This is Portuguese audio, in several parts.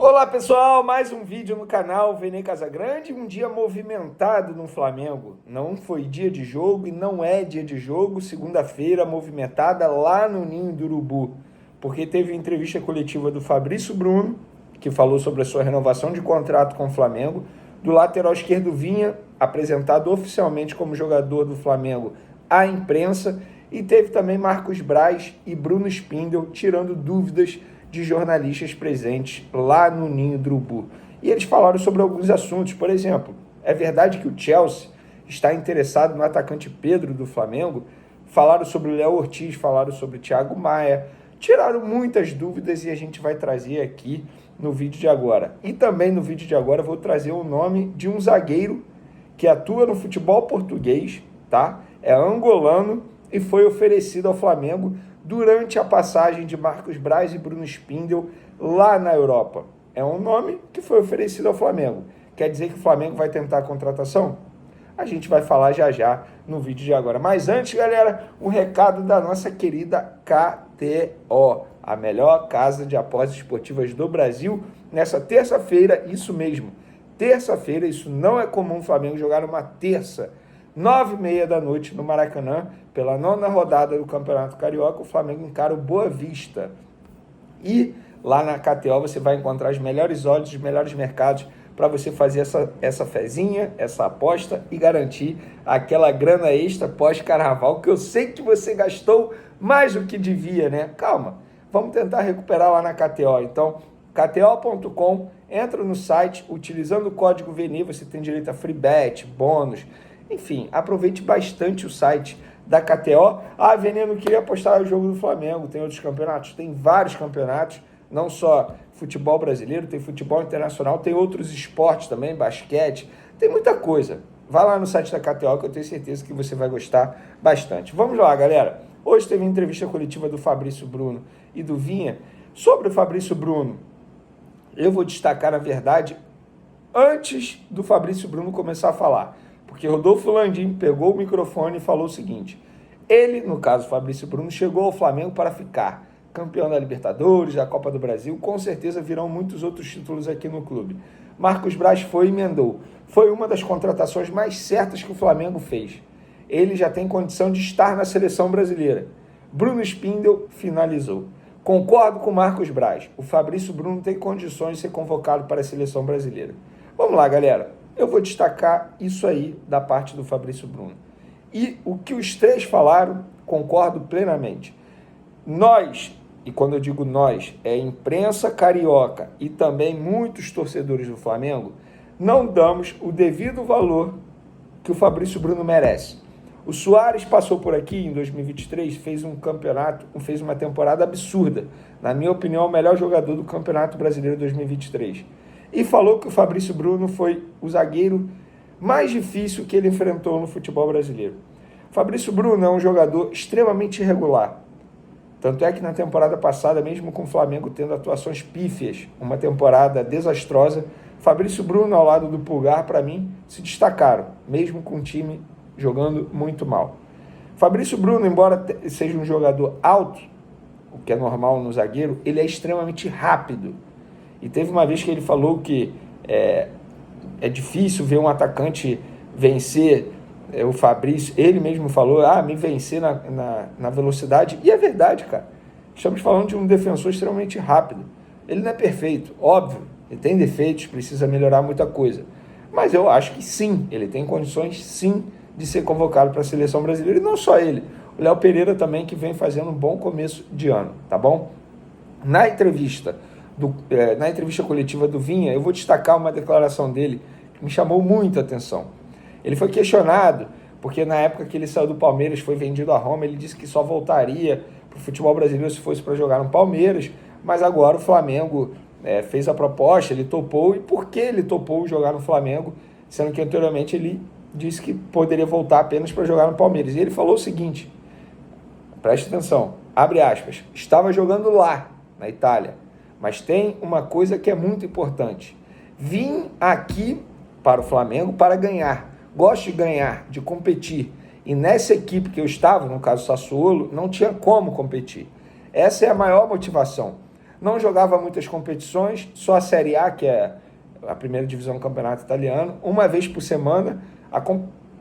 Olá pessoal, mais um vídeo no canal Vene Casagrande. Um dia movimentado no Flamengo. Não foi dia de jogo e não é dia de jogo. Segunda-feira movimentada lá no Ninho do Urubu, porque teve entrevista coletiva do Fabrício Bruno, que falou sobre a sua renovação de contrato com o Flamengo, do lateral esquerdo Vinha, apresentado oficialmente como jogador do Flamengo à imprensa, e teve também Marcos Braz e Bruno Spindel tirando dúvidas de jornalistas presentes lá no Ninho do Urubu. E eles falaram sobre alguns assuntos. Por exemplo, é verdade que o Chelsea está interessado no atacante Pedro do Flamengo? Falaram sobre o Léo Ortiz, falaram sobre o Thiago Maia, tiraram muitas dúvidas e a gente vai trazer aqui no vídeo de agora. E também no vídeo de agora eu vou trazer o nome de um zagueiro que atua no futebol português, tá? É angolano e foi oferecido ao Flamengo durante a passagem de Marcos Braz e Bruno Spindel lá na Europa. É um nome que foi oferecido ao Flamengo. Quer dizer que o Flamengo vai tentar a contratação? A gente vai falar já no vídeo de agora. Mas antes, galera, um recado da nossa querida KTO, a melhor casa de apostas esportivas do Brasil. Nessa terça-feira, isso mesmo, terça-feira, isso não é comum o Flamengo jogar uma terça, 9h30 da noite no Maracanã, pela 9ª rodada do Campeonato Carioca, o Flamengo encara o Boa Vista. E lá na KTO você vai encontrar os melhores odds, os melhores mercados para você fazer essa fezinha, essa aposta e garantir aquela grana extra pós-carnaval, que eu sei que você gastou mais do que devia, né? Calma, vamos tentar recuperar lá na KTO. Então, kto.com, entra no site, utilizando o código VENE, você tem direito a free bet, bônus. Enfim, aproveite bastante o site da KTO. Ah, Vene, não queria apostar no jogo do Flamengo. Tem outros campeonatos? Tem vários campeonatos, não só futebol brasileiro, tem futebol internacional, tem outros esportes também, basquete, tem muita coisa. Vai lá no site da KTO que eu tenho certeza que você vai gostar bastante. Vamos lá, galera. Hoje teve entrevista coletiva do Fabrício Bruno e do Vinha. Sobre o Fabrício Bruno, eu vou destacar, na verdade, antes do Fabrício Bruno começar a falar. Porque Rodolfo Landim pegou o microfone e falou o seguinte: ele, no caso Fabrício Bruno, chegou ao Flamengo para ficar campeão da Libertadores, da Copa do Brasil, com certeza virão muitos outros títulos aqui no clube. Marcos Braz foi e emendou. Foi uma das contratações mais certas que o Flamengo fez. Ele já tem condição de estar na seleção brasileira. Bruno Spindel finalizou. Concordo com Marcos Braz. O Fabrício Bruno tem condições de ser convocado para a seleção brasileira. Vamos lá, galera. Eu vou destacar isso aí da parte do Fabrício Bruno. E o que os três falaram, concordo plenamente. Nós, e quando eu digo nós, é a imprensa carioca e também muitos torcedores do Flamengo, não damos o devido valor que o Fabrício Bruno merece. O Suárez passou por aqui em 2023, fez uma temporada absurda. Na minha opinião, o melhor jogador do Campeonato Brasileiro 2023. E falou que o Fabrício Bruno foi o zagueiro mais difícil que ele enfrentou no futebol brasileiro. O Fabrício Bruno é um jogador extremamente irregular. Tanto é que na temporada passada, mesmo com o Flamengo tendo atuações pífias, uma temporada desastrosa, Fabrício Bruno ao lado do Pulgar, para mim, se destacaram, mesmo com o time jogando muito mal. Fabrício Bruno, embora seja um jogador alto, o que é normal no zagueiro, ele é extremamente rápido. E teve uma vez que ele falou que é difícil ver um atacante vencer o Fabrício. Ele mesmo falou, me vencer na velocidade. E é verdade, cara. Estamos falando de um defensor extremamente rápido. Ele não é perfeito, óbvio. Ele tem defeitos, precisa melhorar muita coisa. Mas eu acho que sim, ele tem condições sim de ser convocado para a seleção brasileira. E não só ele. O Léo Pereira também, que vem fazendo um bom começo de ano, tá bom? Na entrevista coletiva do Vinha, eu vou destacar uma declaração dele que me chamou muito a atenção. Ele foi questionado, porque na época que ele saiu do Palmeiras, foi vendido a Roma, ele disse que só voltaria para o futebol brasileiro se fosse para jogar no Palmeiras, mas agora o Flamengo fez a proposta, ele topou. E por que ele topou jogar no Flamengo, sendo que anteriormente ele disse que poderia voltar apenas para jogar no Palmeiras? E ele falou o seguinte, preste atenção, abre aspas, estava jogando lá, na Itália, mas tem uma coisa que é muito importante. Vim aqui para o Flamengo para ganhar. Gosto de ganhar, de competir. E nessa equipe que eu estava, no caso Sassuolo, não tinha como competir. Essa é a maior motivação. não jogava muitas competições, só a Série A, que é a primeira divisão do campeonato italiano, uma vez por semana.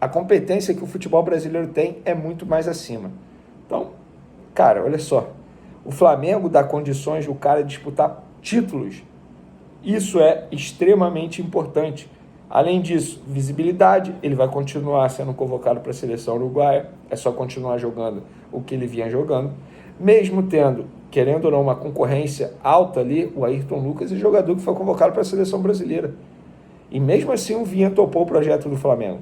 A competência que o futebol brasileiro tem é muito mais acima. Então, cara, olha só, o Flamengo dá condições do cara disputar títulos. Isso é extremamente importante. Além disso, visibilidade, ele vai continuar sendo convocado para a seleção uruguaia, é só continuar jogando o que ele vinha jogando, mesmo tendo, querendo ou não, uma concorrência alta ali, o Ayrton Lucas é jogador que foi convocado para a seleção brasileira. E mesmo assim o Vinha topou o projeto do Flamengo.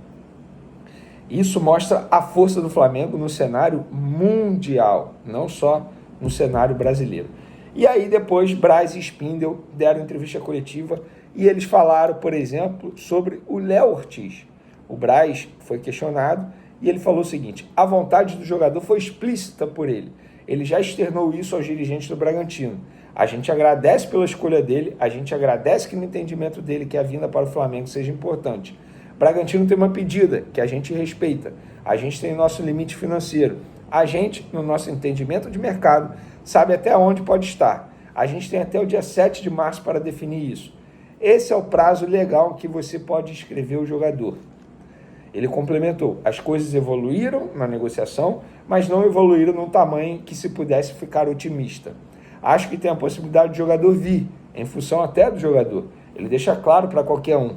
Isso mostra a força do Flamengo no cenário mundial, não só no cenário brasileiro. E aí depois Braz e Spindel deram entrevista coletiva e eles falaram, por exemplo, sobre o Léo Ortiz. O Braz foi questionado e ele falou o seguinte: a vontade do jogador foi explícita por ele. Ele já externou isso aos dirigentes do Bragantino. A gente agradece pela escolha dele, a gente agradece que no entendimento dele que a vinda para o Flamengo seja importante. Bragantino tem uma pedida que a gente respeita. A gente tem nosso limite financeiro. A gente, no nosso entendimento de mercado, sabe até onde pode estar. A gente tem até o dia 7 de março para definir isso. Esse é o prazo legal que você pode inscrever o jogador. Ele complementou: as coisas evoluíram na negociação, mas não evoluíram num tamanho que se pudesse ficar otimista. Acho que tem a possibilidade do jogador vir, em função até do jogador. Ele deixa claro para qualquer um.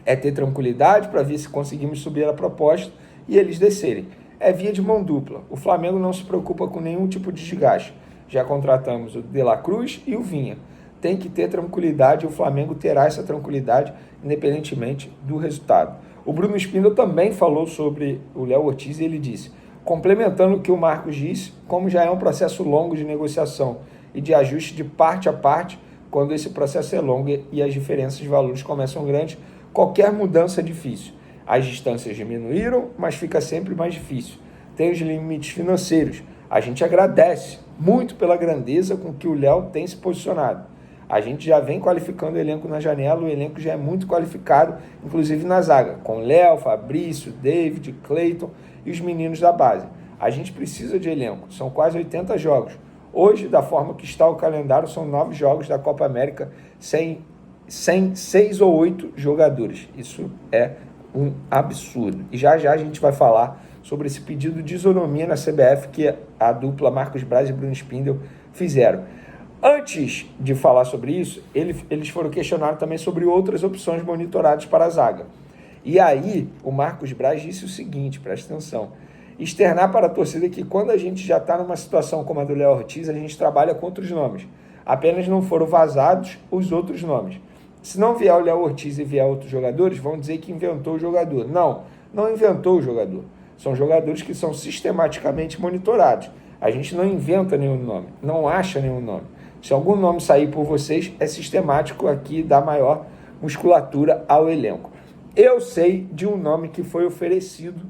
É ter tranquilidade para ver se conseguimos subir a proposta e eles descerem. É via de mão dupla. O Flamengo não se preocupa com nenhum tipo de desgaste. Já contratamos o De La Cruz e o Vinha. Tem que ter tranquilidade, o Flamengo terá essa tranquilidade independentemente do resultado. O Bruno Spindel também falou sobre o Léo Ortiz e ele disse: complementando o que o Marcos disse, como já é um processo longo de negociação e de ajuste de parte a parte, quando esse processo é longo e as diferenças de valores começam grandes, qualquer mudança é difícil. As distâncias diminuíram, mas fica sempre mais difícil. Tem os limites financeiros. A gente agradece muito pela grandeza com que o Léo tem se posicionado. A gente já vem qualificando o elenco na janela, o elenco já é muito qualificado, inclusive na zaga, com Léo, Fabrício, David, Cleiton e os meninos da base. A gente precisa de elenco, são quase 80 jogos. Hoje, da forma que está o calendário, são 9 jogos da Copa América sem 6 ou 8 jogadores. Isso é um absurdo. E já já a gente vai falar sobre esse pedido de isonomia na CBF que a dupla Marcos Braz e Bruno Spindel fizeram. Antes de falar sobre isso, eles foram questionados também sobre outras opções monitoradas para a zaga. E aí, o Marcos Braz disse o seguinte, presta atenção: externar para a torcida que quando a gente já está numa situação como a do Léo Ortiz, a gente trabalha com outros nomes. Apenas não foram vazados os outros nomes. Se não vier o Léo Ortiz e vier outros jogadores, vão dizer que inventou o jogador. Não, não inventou o jogador. São jogadores que são sistematicamente monitorados. A gente não inventa nenhum nome, não acha nenhum nome. Se algum nome sair por vocês, é sistemático aqui dar maior musculatura ao elenco. Eu sei de um nome que foi oferecido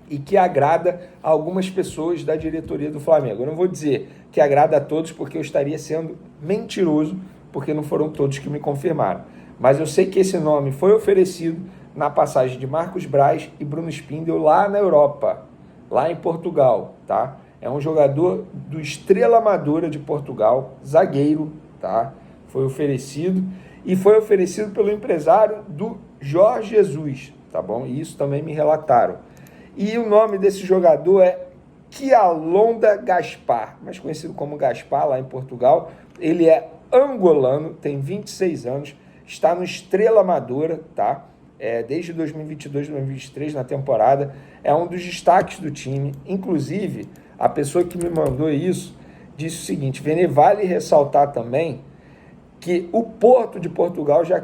e que agrada a algumas pessoas da diretoria do Flamengo. Eu não vou dizer que agrada a todos, porque eu estaria sendo mentiroso, porque não foram todos que me confirmaram. Mas eu sei que esse nome foi oferecido na passagem de Marcos Braz e Bruno Spindel lá na Europa, lá em Portugal, tá? É um jogador do Estrela Amadora de Portugal, zagueiro, tá? Foi oferecido e foi oferecido pelo empresário do Jorge Jesus, tá bom? E isso também me relataram. E o nome desse jogador é Kialonda Gaspar, mais conhecido como Gaspar lá em Portugal. Ele é angolano, tem 26 anos, está no Estrela Amadora, tá? Desde 2022, 2023 na temporada, é um dos destaques do time. Inclusive, a pessoa que me mandou isso disse o seguinte: Vene, vale ressaltar também que o Porto de Portugal já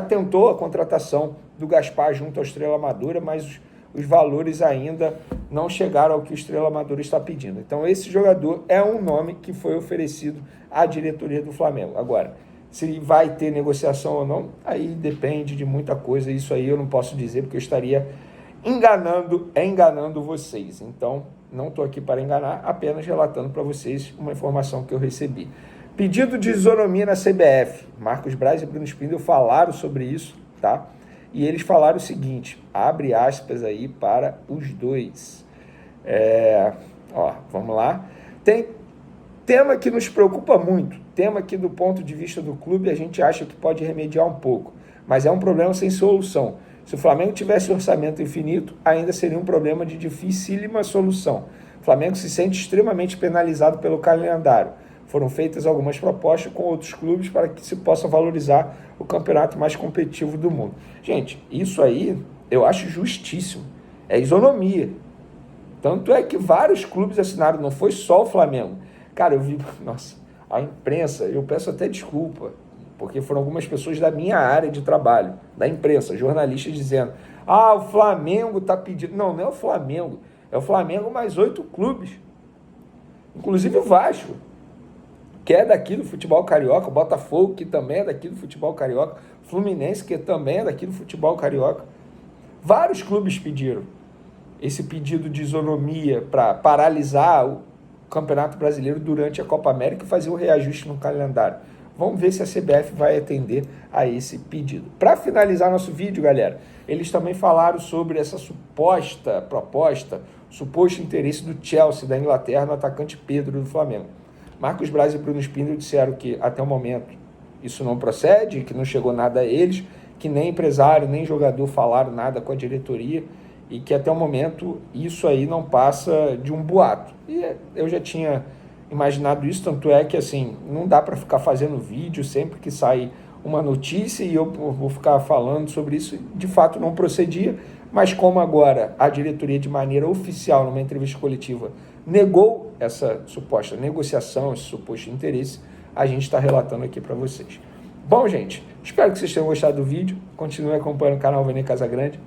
tentou a contratação do Gaspar junto ao Estrela Amadora, mas os valores ainda não chegaram ao que o Estrela Amadora está pedindo. Então esse jogador é um nome que foi oferecido à diretoria do Flamengo. Agora, se vai ter negociação ou não, aí depende de muita coisa. Isso aí eu não posso dizer, porque eu estaria enganando vocês. Então, não estou aqui para enganar, apenas relatando para vocês uma informação que eu recebi. Pedido de isonomia na CBF. Marcos Braz e Bruno Spindel falaram sobre isso, tá? E eles falaram o seguinte, abre aspas aí ter tema que nos preocupa muito, tema que do ponto de vista do clube a gente acha que pode remediar um pouco, mas é um problema sem solução. Se o Flamengo tivesse orçamento infinito, ainda seria um problema de dificílima solução. O Flamengo se sente extremamente penalizado pelo calendário. Foram feitas algumas propostas com outros clubes para que se possa valorizar o campeonato mais competitivo do mundo. Gente, isso aí eu acho justíssimo. É isonomia. Tanto é que vários clubes assinaram, não foi só o Flamengo. Cara, eu vi, nossa, a imprensa, eu peço até desculpa, porque foram algumas pessoas da minha área de trabalho, da imprensa, jornalistas dizendo, o Flamengo está pedindo. Não, não é o Flamengo, é o Flamengo mais 8 clubes. Inclusive o Vasco, que é daqui do futebol carioca, o Botafogo, que também é daqui do futebol carioca, o Fluminense, que também é daqui do futebol carioca. Vários clubes pediram esse pedido de isonomia para paralisar o Campeonato Brasileiro durante a Copa América e fazer o reajuste no calendário. Vamos ver se a CBF vai atender a esse pedido. Para finalizar nosso vídeo, galera, eles também falaram sobre essa suposta proposta, suposto interesse do Chelsea da Inglaterra no atacante Pedro do Flamengo. Marcos Braz e Bruno Spindler disseram que até o momento isso não procede, que não chegou nada a eles, que nem empresário, nem jogador falaram nada com a diretoria e que até o momento isso aí não passa de um boato. E eu já tinha imaginado isso, tanto é que assim, não dá para ficar fazendo vídeo sempre que sai uma notícia e eu vou ficar falando sobre isso. De fato não procedia, mas como agora a diretoria de maneira oficial, numa entrevista coletiva, negou essa suposta negociação, esse suposto interesse, a gente está relatando aqui para vocês. Bom, gente, espero que vocês tenham gostado do vídeo. Continue acompanhando o canal Vene Casagrande.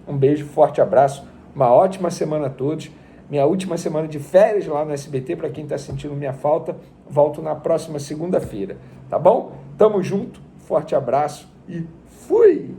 Um beijo, forte abraço, uma ótima semana a todos. Minha última semana de férias lá no SBT, para quem está sentindo minha falta, volto na próxima segunda-feira, tá bom? Tamo junto, forte abraço e fui!